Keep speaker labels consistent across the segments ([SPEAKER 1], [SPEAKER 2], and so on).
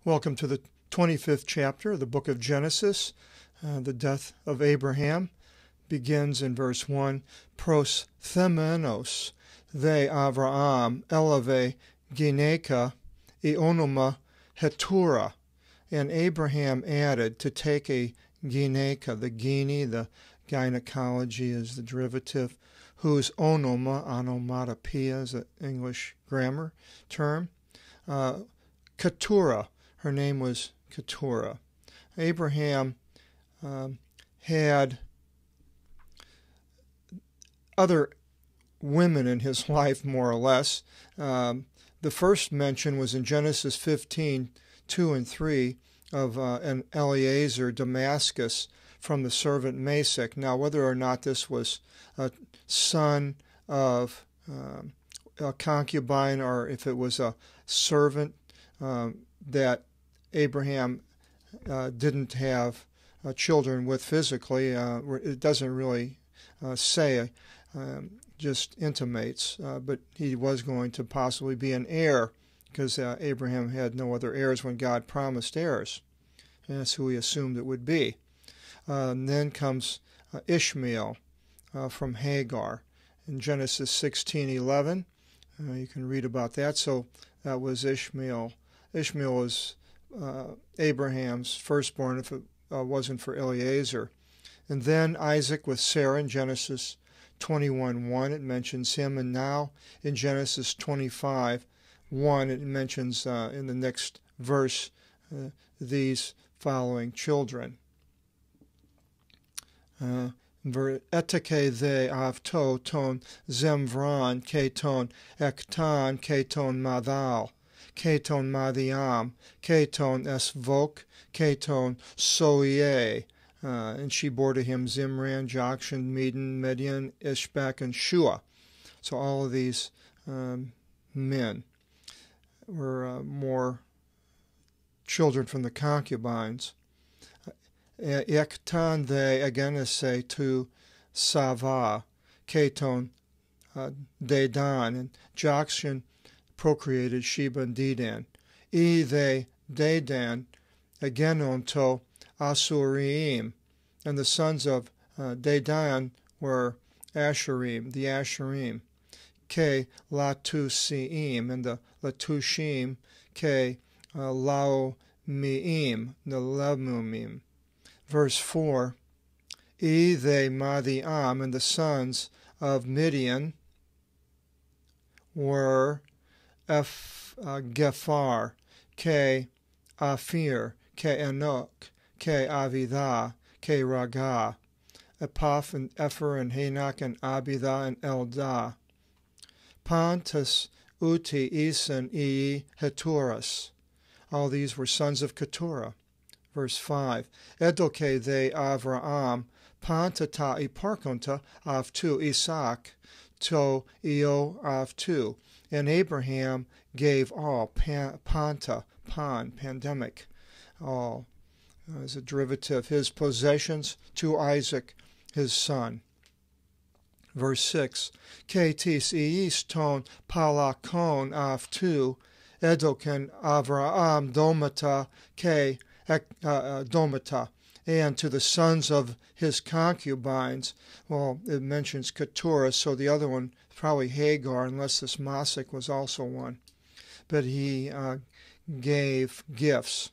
[SPEAKER 1] Welcome to the 25th chapter of the book of Genesis. The death of Abraham begins in verse 1. Pros themenos they Avraham eleve gineka eonoma hetura. And Abraham added to take a gineka, the gene, the gynecology is the derivative, whose onoma, onomatopoeia is an English grammar term, Keturah. Her name was Keturah. Abraham had other women in his life, more or less. The first mention was in Genesis 15, 2 and 3, of an Eliezer Damascus from the servant Mesech. Now, whether or not this was a son of a concubine or if it was a servant that Abraham didn't have children with physically, it doesn't really say, just intimates, but he was going to possibly be an heir because Abraham had no other heirs when God promised heirs. And that's who he assumed it would be. And then comes Ishmael from Hagar in Genesis 16:11. You can read about that. So that was Ishmael. Ishmael was Abraham's firstborn if it wasn't for Eliezer. And then Isaac with Sarah in Genesis 21:1, it mentions him. And now in Genesis 25:1, it mentions in the next verse these following children. Eteke the avto ton zemvran keton ektan keton madal. Keton Madiam, Keton Esvok, Keton Soie, and she bore to him Zimran, Jokshan, Medan, Median, Ishbak, and Shua. So all of these men were more children from the concubines. Ektan they again say to Sava, Keton Dedan, and Jokshan procreated Sheba and Dedan. They Dedan again onto Asurim, and the sons of Dedan were Asherim, the Asherim. Ke Latusiim, and the Latushim, Ke Laomiim, the Lemumim. Verse 4, they Madiam, and the sons of Midian were Gephar, Ke Aphir, Ke Enoch, Ke Avidah, Ke Raga, Epaph and Epher and Hanok and Abidah and Eldah. Pontus, Uti, Esan, Heturas. All these were sons of Keturah. Verse 5. Edoke they Avraham, Pantata Iparkonta Avtu Isaac, to Eo Avtu. And Abraham gave all, panta, pandemic, all, as a derivative, his possessions to Isaac, his son. Verse 6, Ketis iis ton palakon avtu, edoken Avraham domata ke domata. And to the sons of his concubines, well, it mentions Keturah, so the other one, probably Hagar, unless this Masek was also one. But he gave gifts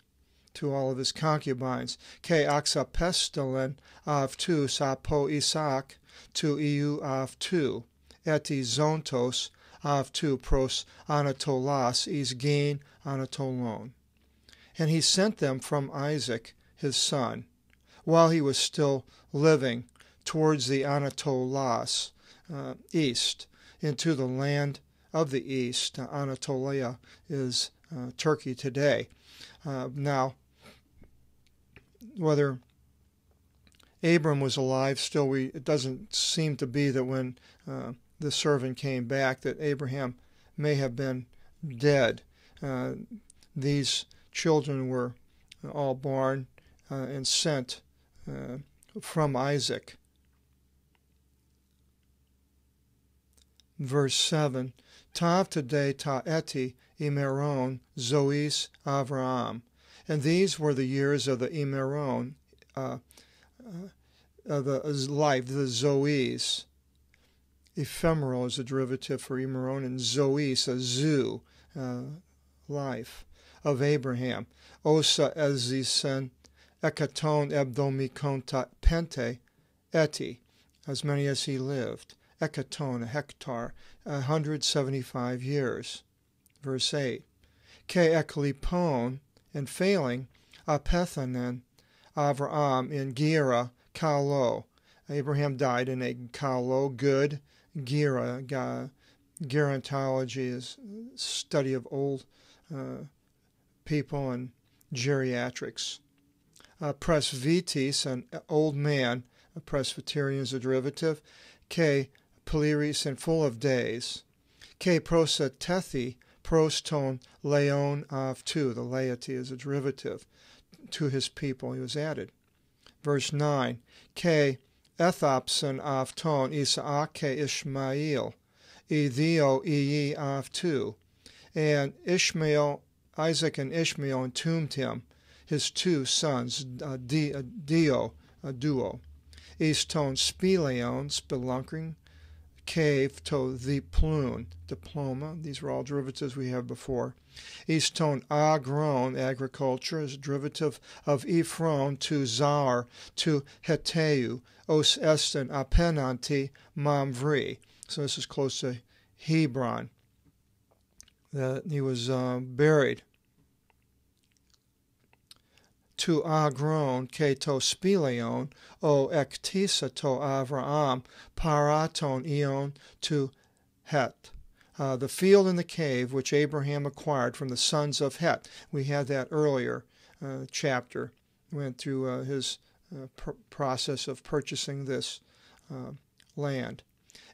[SPEAKER 1] to all of his concubines. Ke axa pestelen avtu sapo Isaac to iu avtu, eti zontos avtu pros Anatolas isgain Anatolon. And he sent them from Isaac, his son, while he was still living, towards the Anatolas, east, into the land of the east. Anatolia is Turkey today. Now, whether Abram was alive, still it doesn't seem to be that when the servant came back that Abraham may have been dead. These children were all born and sent from Isaac. Verse 7, Tav today ta eti imeron zois Avraham, And these were the years of the Emeron, the life, the Zoes. Ephemeral is a derivative for Emeron, and Zoes, a zoo, life, of Abraham. Osa ezisen ekaton ebdomikonta pente eti, as many as he lived. Ekaton, a hectare, 175 years. Verse 8. Ke eklipon, and failing, apethanen, Avraham in Gira, Kalo. Abraham died in a Kalo, good, Gira. Gerontology is study of old people and geriatrics. Presbytis, an old man. A Presbyterian is a derivative. Ke Peliris, and full of days. Ke prosatethi, proston leon av tu. The laity is a derivative. To his people he was added. Verse 9. Ke ethopson av ton Isaac ke Ishmael. Ethio iyi av tu. And Ishmael, Isaac and Ishmael entombed him, his two sons, a duo. Easton speleon, spelunkering, cave to the plune, diploma. These were all derivatives we have before. Easton agron, agriculture, is a derivative of Ephron to Zar to Heteu, os esten apenanti mamvri. So this is close to Hebron. That he was buried. To agron ke to speleon, o ektisa to Avraham, paraton ion to Het. The field in the cave which Abraham acquired from the sons of Het. We had that earlier chapter. Went through his process of purchasing this land.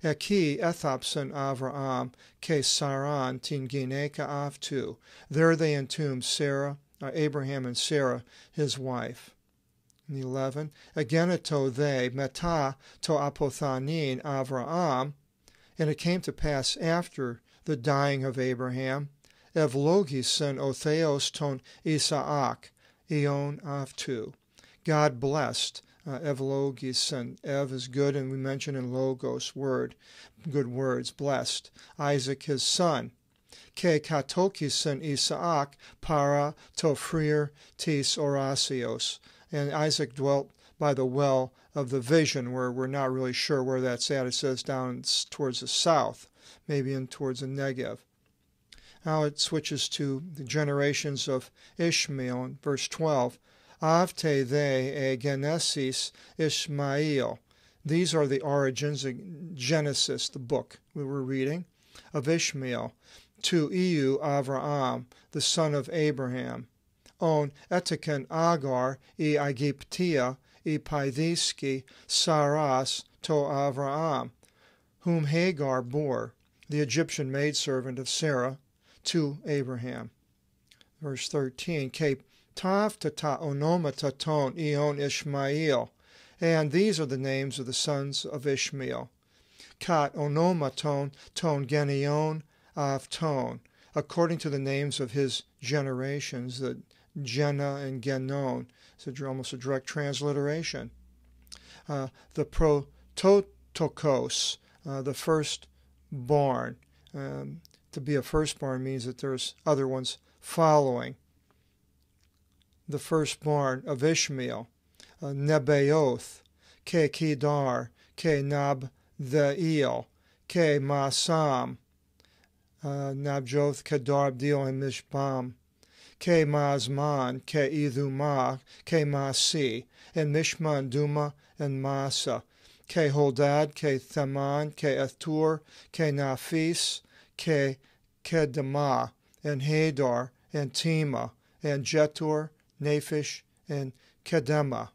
[SPEAKER 1] Eki ethopson Avraham ke Saran tingineka avtu. There they entombed Abraham and Sarah, his wife. And 11. Ageneto they meta to apothanin Avraham. And it came to pass after the dying of Abraham, evlogisen otheos ton Isaac, eon avtu. God blessed. Evlogisen. Ev is good, and we mention in logos, word, good words, blessed. Isaac, his son. Ke katokisen Isaac para tofrir tis orasios. And Isaac dwelt by the well of the vision, where we're not really sure where that's at. It says down towards the south, maybe in towards the Negev. Now it switches to the generations of Ishmael in verse 12. Avte they e genesis Ishmael. These are the origins, Genesis, the book we were reading, of Ishmael. To Iu Avraham, the son of Abraham. On etiken Agar e Egyptia e Paidhiski Saras to Avraham, whom Hagar bore, the Egyptian maidservant of Sarah, to Abraham. Verse 13. Ke tav tata onomata ton ion Ishmael. And these are the names of the sons of Ishmael. Kat onomaton ton genion av ton, according to the names of his generations, the Jenna and Genon. It's almost a direct transliteration. The prototokos, the firstborn. To be a firstborn means that there's other ones following. The firstborn of Ishmael. Nebaioth, ke Kedar, ke Nabdeel, ke Masam, Nabjoth, Kedar, Abdil, and Mishbam, ke Mazman, ke Idumah, ke Masi, and Mishman, Duma, and Masa, ke Holdad, ke Thaman, ke Athur, ke Nafis, ke Kedemah, and Hadar, and Tema, and Jetur, Naphish, and Kedemah.